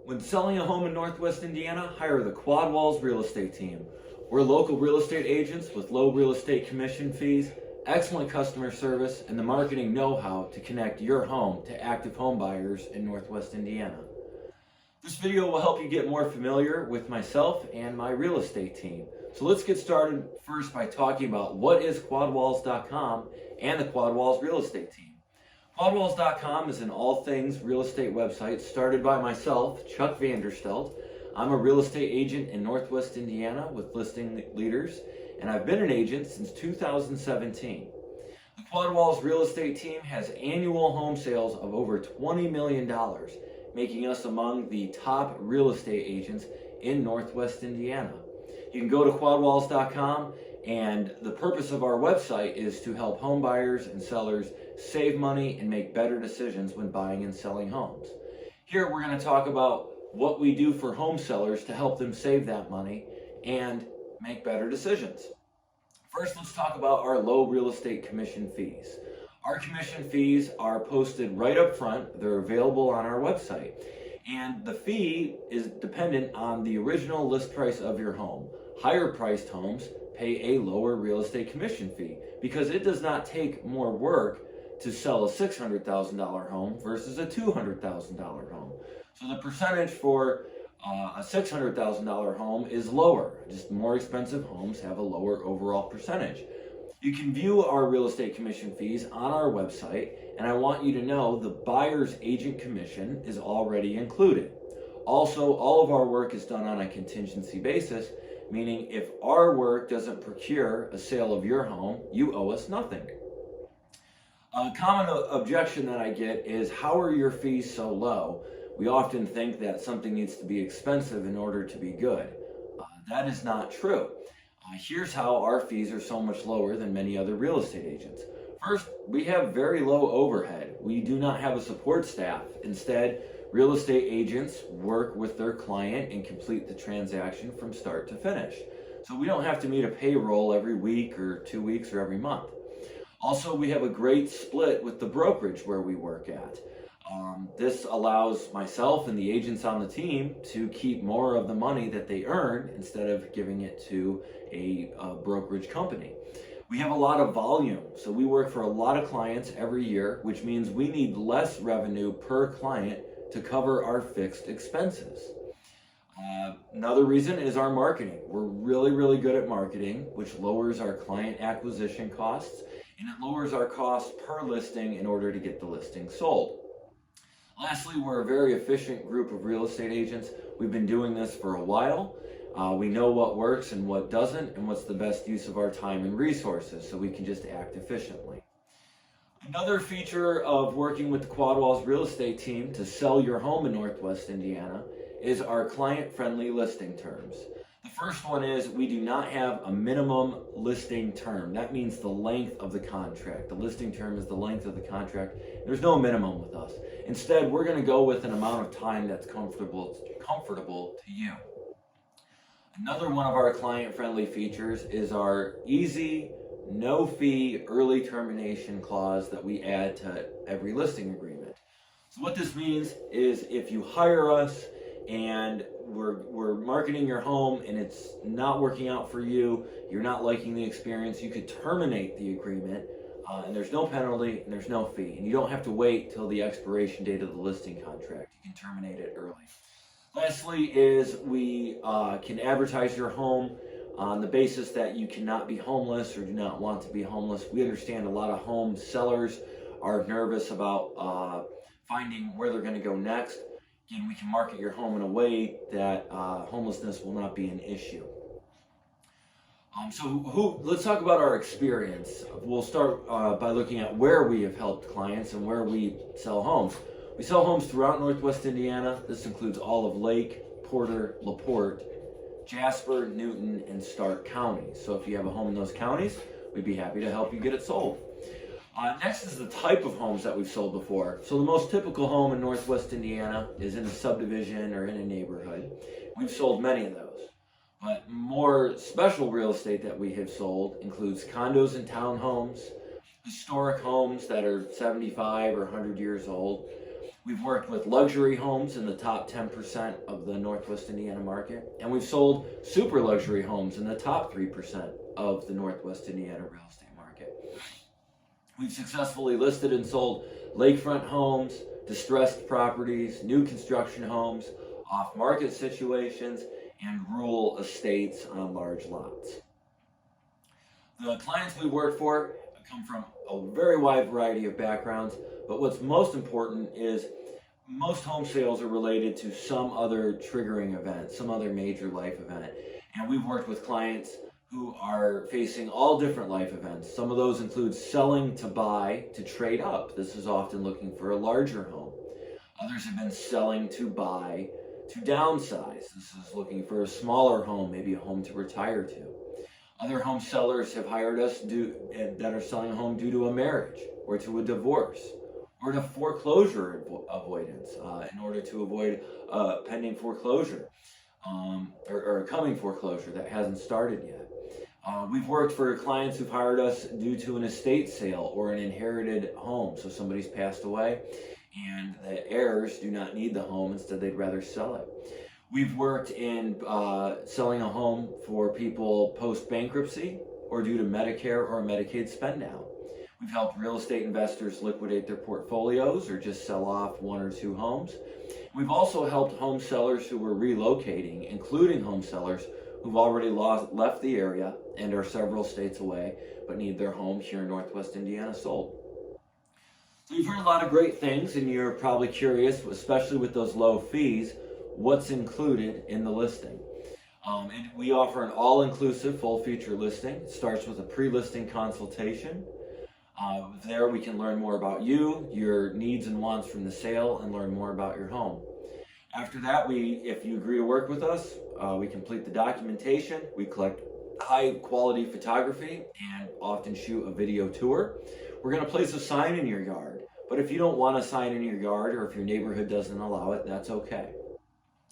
When selling a home in Northwest Indiana, hire the Quadwalls real estate team. We're local real estate agents with low real estate commission fees, excellent customer service, and the marketing know-how to connect your home to active home buyers in Northwest Indiana. This video will help you get more familiar with myself and my real estate team. So let's get started first by talking about what is Quadwalls.com and the Quadwalls real estate team. Quadwalls.com is an all things real estate website started by myself, Chuck Vanderstelt. I'm a real estate agent in Northwest Indiana with listing leaders, and I've been an agent since 2017. The Quadwalls real estate team has annual home sales of over $20 million, making us among the top real estate agents in Northwest Indiana. You can go to quadwalls.com, and the purpose of our website is to help home buyers and sellers save money and make better decisions when buying and selling homes. Here we're going to talk about what we do for home sellers to help them save that money and make better decisions. First, let's talk about our low real estate commission fees. Our commission fees are posted right up front. They're available on our website. And the fee is dependent on the original list price of your home. Higher priced homes pay a lower real estate commission fee because it does not take more work to sell a $600,000 home versus a $200,000 home. So the percentage for a $600,000 home is lower. Just more expensive homes have a lower overall percentage. You can view our real estate commission fees on our website, and I want you to know the buyer's agent commission is already included. Also, all of our work is done on a contingency basis, meaning if our work doesn't procure a sale of your home, you owe us nothing. A common objection that I get is, how are your fees so low? We often think that something needs to be expensive in order to be good. That is not true. Here's how our fees are so much lower than many other real estate agents. First, we have very low overhead. We do not have a support staff. Instead, real estate agents work with their client and complete the transaction from start to finish. So we don't have to meet a payroll every week or 2 weeks or every month. Also, we have a great split with the brokerage where we work at. This allows myself and the agents on the team to keep more of the money that they earn instead of giving it to a brokerage company. We have a lot of volume, so we work for a lot of clients every year, which means we need less revenue per client to cover our fixed expenses. Another reason is our marketing. We're really good at marketing, which lowers our client acquisition costs, and it lowers our costs per listing in order to get the listing sold. Lastly, we're a very efficient group of real estate agents. We've been doing this for a while. We know what works and what doesn't, and what's the best use of our time and resources, so we can just act efficiently. Another feature of working with the Quadwalls real estate team to sell your home in Northwest Indiana is our client-friendly listing terms. The first one is we do not have a minimum listing term. That means the length of the contract. The listing term is the length of the contract. There's no minimum with us. Instead, we're going to go with an amount of time that's comfortable to you. Another one of our client-friendly features is our easy, no-fee early termination clause that we add to every listing agreement. So what this means is if you hire us and we're marketing your home and it's not working out for you, you're not liking the experience, you could terminate the agreement, and there's no penalty and there's no fee, and you don't have to wait till the expiration date of the listing contract. You can terminate it early. Lastly is we can advertise your home on the basis that you cannot be homeless or do not want to be homeless. We understand a lot of home sellers are nervous about finding where they're going to go next. Again, we can market your home in a way that homelessness will not be an issue. Let's talk about our experience. We'll start by looking at where we have helped clients and where we sell homes. We sell homes throughout Northwest Indiana. This includes all of Lake, Porter, LaPorte, Jasper, Newton, and Stark counties. So if you have a home in those counties, we'd be happy to help you get it sold. Next is the type of homes that we've sold before. So the most typical home in Northwest Indiana is in a subdivision or in a neighborhood. We've sold many of those. But more special real estate that we have sold includes condos and townhomes, historic homes that are 75 or 100 years old, We've worked with luxury homes in the top 10% of the Northwest Indiana market, and we've sold super luxury homes in the top 3% of the Northwest Indiana real estate market. We've successfully listed and sold lakefront homes, distressed properties, new construction homes, off-market situations, and rural estates on large lots. The clients we work for come from a very wide variety of backgrounds, but what's most important is most home sales are related to some other triggering event, some other major life event. And we've worked with clients who are facing all different life events. Some of those include selling to buy to trade up. This is often looking for a larger home. Others have been selling to buy to downsize. This is looking for a smaller home, maybe a home to retire to. Other home sellers have hired us that are selling a home due to a marriage or to a divorce or to foreclosure avoidance in order to avoid pending foreclosure or a coming foreclosure that hasn't started yet. We've worked for clients who've hired us due to an estate sale or an inherited home. So somebody's passed away and the heirs do not need the home, instead they'd rather sell it. We've worked in selling a home for people post-bankruptcy or due to Medicare or Medicaid spend down. We've helped real estate investors liquidate their portfolios or just sell off one or two homes. We've also helped home sellers who were relocating, including home sellers who've already left the area and are several states away, but need their home here in Northwest Indiana sold. So you've heard a lot of great things, and you're probably curious, especially with those low fees, what's included in the listing. And we offer an all-inclusive full-feature listing. It starts with a pre-listing consultation. There we can learn more about you, your needs and wants from the sale, and learn more about your home. After that, if you agree to work with us, we complete the documentation. We collect high-quality photography and often shoot a video tour. We're going to place a sign in your yard. But if you don't want a sign in your yard, or if your neighborhood doesn't allow it, that's okay.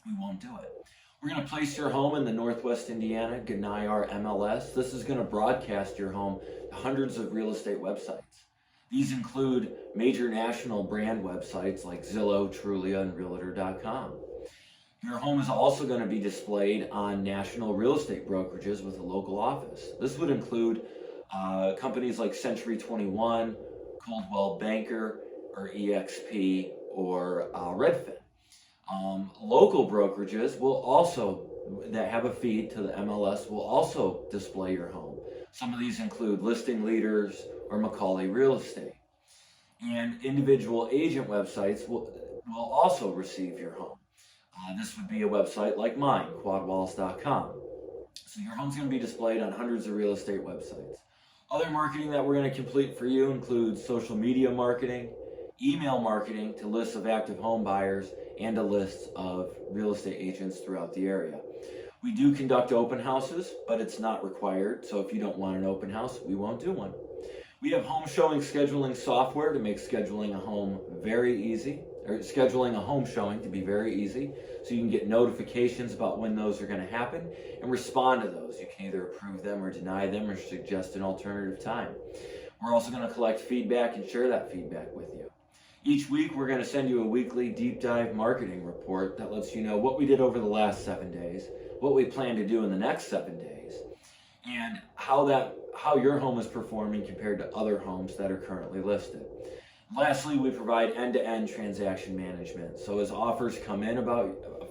We won't do it. We're going to place your home in the Northwest Indiana GNIR MLS. This is going to broadcast your home to hundreds of real estate websites. These include major national brand websites like Zillow, Trulia, and Realtor.com. Your home is also going to be displayed on national real estate brokerages with a local office. This would include companies like Century 21, Coldwell Banker, or EXP, or Redfin. Local brokerages that have a feed to the MLS will also display your home. Some of these include Listing Leaders or Macaulay Real Estate. And individual agent websites will also receive your home. This would be a website like mine, Quadwalls.com. So your home's going to be displayed on hundreds of real estate websites. Other marketing that we're going to complete for you includes social media marketing, email marketing to lists of active home buyers, and a list of real estate agents throughout the area. We do conduct open houses, but it's not required. So if you don't want an open house, we won't do one. We have home showing scheduling software to make scheduling a home very easy, or scheduling a home showing to be very easy. So you can get notifications about when those are going to happen and respond to those. You can either approve them or deny them or suggest an alternative time. We're also going to collect feedback and share that feedback with you. Each week, we're going to send you a weekly deep dive marketing report that lets you know what we did over the last 7 days, what we plan to do in the next 7 days, and how your home is performing compared to other homes that are currently listed. Lastly, we provide end-to-end transaction management. So as offers come in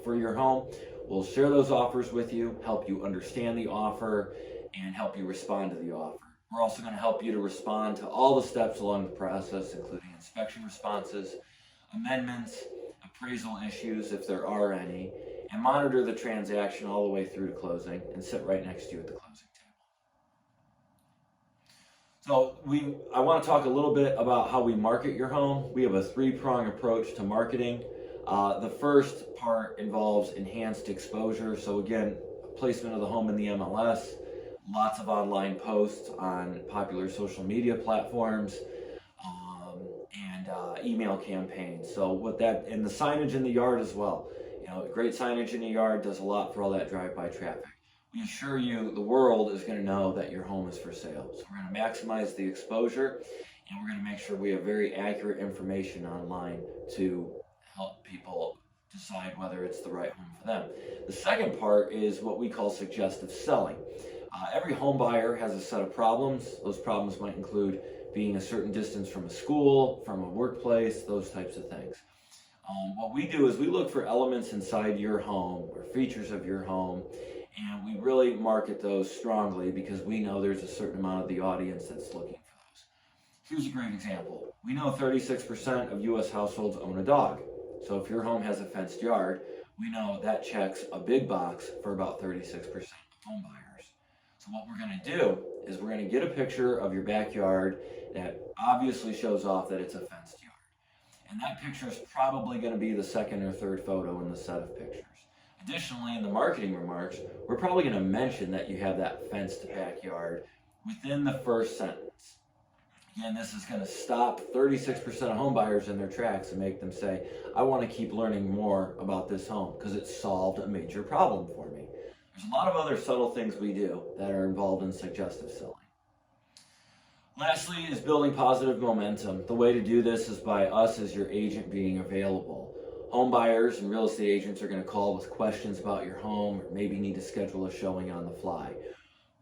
for your home, we'll share those offers with you, help you understand the offer, and help you respond to the offer. We're also going to help you to respond to all the steps along the process, including inspection responses, amendments, appraisal issues if there are any, and monitor the transaction all the way through to closing and sit right next to you at the closing table. So I want to talk a little bit about how we market your home. We have a three-prong approach to marketing. The first part involves enhanced exposure. So again, placement of the home in the MLS, lots of online posts on popular social media platforms, and email campaigns. So and the signage in the yard as well. Great signage in the yard does a lot for all that drive-by traffic. We assure you the world is going to know that your home is for sale. So we're going to maximize the exposure and we're going to make sure we have very accurate information online to help people decide whether it's the right home for them. The second part is what we call suggestive selling. Every home buyer has a set of problems. Those problems might include being a certain distance from a school, from a workplace, those types of things. What we do is we look for elements inside your home or features of your home, and we really market those strongly because we know there's a certain amount of the audience that's looking for those. Here's a great example. We know 36% of U.S. households own a dog. So if your home has a fenced yard, we know that checks a big box for about 36% of home buyers. So what we're going to do is we're going to get a picture of your backyard that obviously shows off that it's a fenced yard. And that picture is probably going to be the second or third photo in the set of pictures. Additionally, in the marketing remarks, we're probably going to mention that you have that fenced backyard within the first sentence. Again, this is going to stop 36% of home buyers in their tracks and make them say, I want to keep learning more about this home because it solved a major problem for me. There's a lot of other subtle things we do that are involved in suggestive selling. Lastly is building positive momentum. The way to do this is by us as your agent being available. Home buyers and real estate agents are going to call with questions about your home or maybe need to schedule a showing on the fly.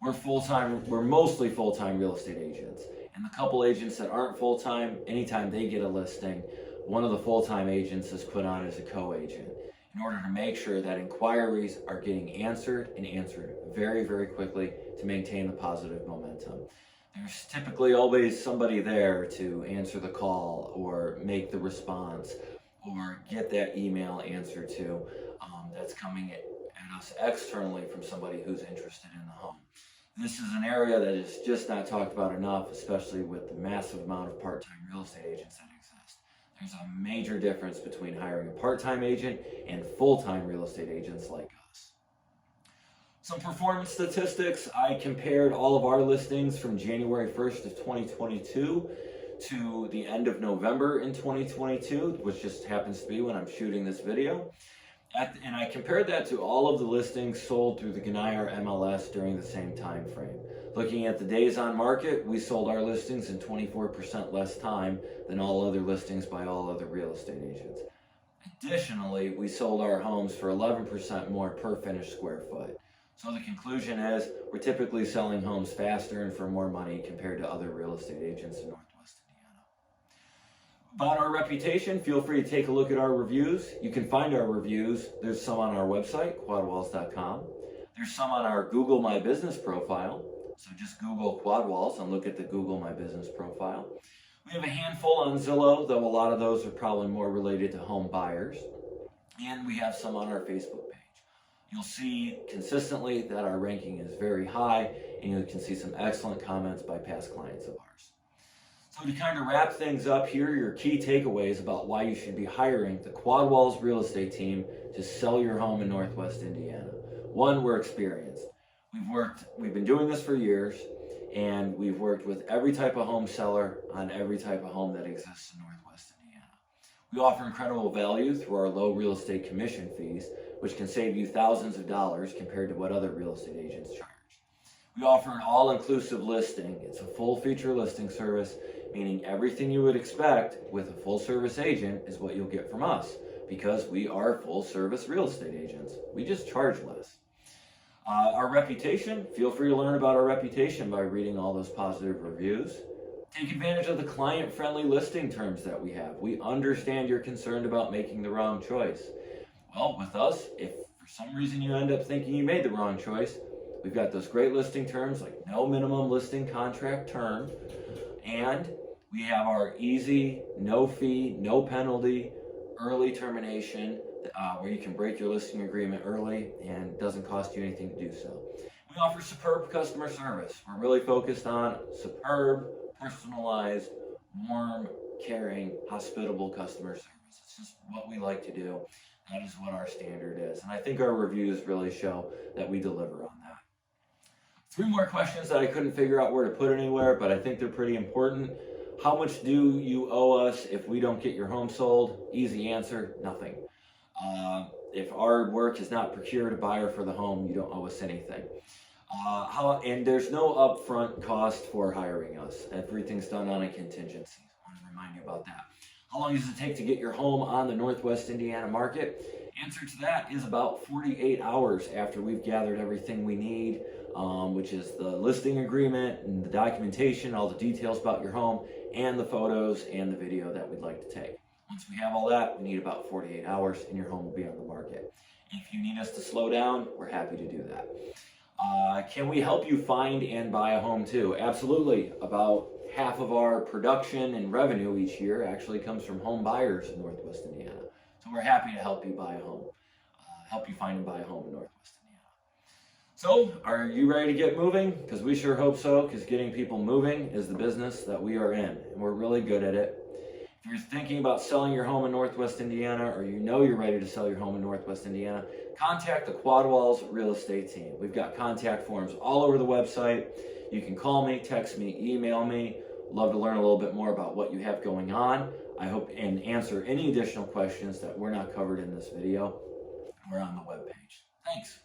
We're mostly full-time real estate agents. And the couple agents that aren't full-time, anytime they get a listing, one of the full-time agents is put on as a co-agent in order to make sure that inquiries are getting answered and answered very, very quickly to maintain the positive momentum. There's typically always somebody there to answer the call or make the response or get that email answer to that's coming at us externally from somebody who's interested in the home. This is an area that is just not talked about enough, especially with the massive amount of part-time real estate agents that exist. There's a major difference between hiring a part-time agent and full-time real estate agents like us. Some performance statistics. I compared all of our listings from January 1st of 2022 to the end of November in 2022, which just happens to be when I'm shooting this video. And I compared that to all of the listings sold through the Ganayar MLS during the same time frame. Looking at the days on market, we sold our listings in 24% less time than all other listings by all other real estate agents. Additionally, we sold our homes for 11% more per finished square foot. So the conclusion is we're typically selling homes faster and for more money compared to other real estate agents in Northwest Indiana. About our reputation, feel free to take a look at our reviews. You can find our reviews. There's some on our website, quadwalls.com. There's some on our Google My Business profile. So just Google Quadwalls and look at the Google My Business profile. We have a handful on Zillow, though a lot of those are probably more related to home buyers. And we have some on our Facebook page. You'll see consistently that our ranking is very high, and you can see some excellent comments by past clients of ours. So to kind of wrap things up here, your key takeaways about why you should be hiring the Quadwalls real estate team to sell your home in Northwest Indiana. One, we're experienced. We've been doing this for years, and we've worked with every type of home seller on every type of home that exists in Northwest Indiana. We offer incredible value through our low real estate commission fees, which can save you thousands of dollars compared to what other real estate agents charge. We offer an all-inclusive listing. It's a full-feature listing service, meaning everything you would expect with a full-service agent is what you'll get from us, because we are full-service real estate agents. We just charge less. Our reputation, feel free to learn about our reputation by reading all those positive reviews. Take advantage of the client-friendly listing terms that we have. We understand you're concerned about making the wrong choice. Well, with us, if for some reason you end up thinking you made the wrong choice, we've got those great listing terms like no minimum listing contract term, and we have our easy, no fee, no penalty, early termination, where you can break your listing agreement early and it doesn't cost you anything to do so. We offer superb customer service. We're really focused on superb, personalized, warm, caring, hospitable customer service. It's just what we like to do. That is what our standard is. And I think our reviews really show that we deliver on that. 3 more questions that I couldn't figure out where to put anywhere, but I think they're pretty important. How much do you owe us if we don't get your home sold? Easy answer, nothing. If our work has not procured a buyer for the home, you don't owe us anything. And there's no upfront cost for hiring us. Everything's done on a contingency. I want to remind you about that. How long does it take to get your home on the Northwest Indiana market? Answer to that is about 48 hours after we've gathered everything we need, which is the listing agreement and the documentation, all the details about your home, and the photos and the video that we'd like to take. Once we have all that, we need about 48 hours and your home will be on the market. If you need us to slow down, we're happy to do that. Can we help you find and buy a home too? Absolutely. About half of our production and revenue each year actually comes from home buyers in Northwest Indiana. So we're happy to help you buy a home, help you find and buy a home in Northwest Indiana. So are you ready to get moving? Because we sure hope so, because getting people moving is the business that we are in, and we're really good at it. If you're thinking about selling your home in Northwest Indiana, or you know you're ready to sell your home in Northwest Indiana, contact the Quadwalls real estate team. We've got contact forms all over the website. You can call me, text me, email me. Love to learn a little bit more about what you have going on. I hope and answer any additional questions that were not covered in this video. We're on the webpage. Thanks.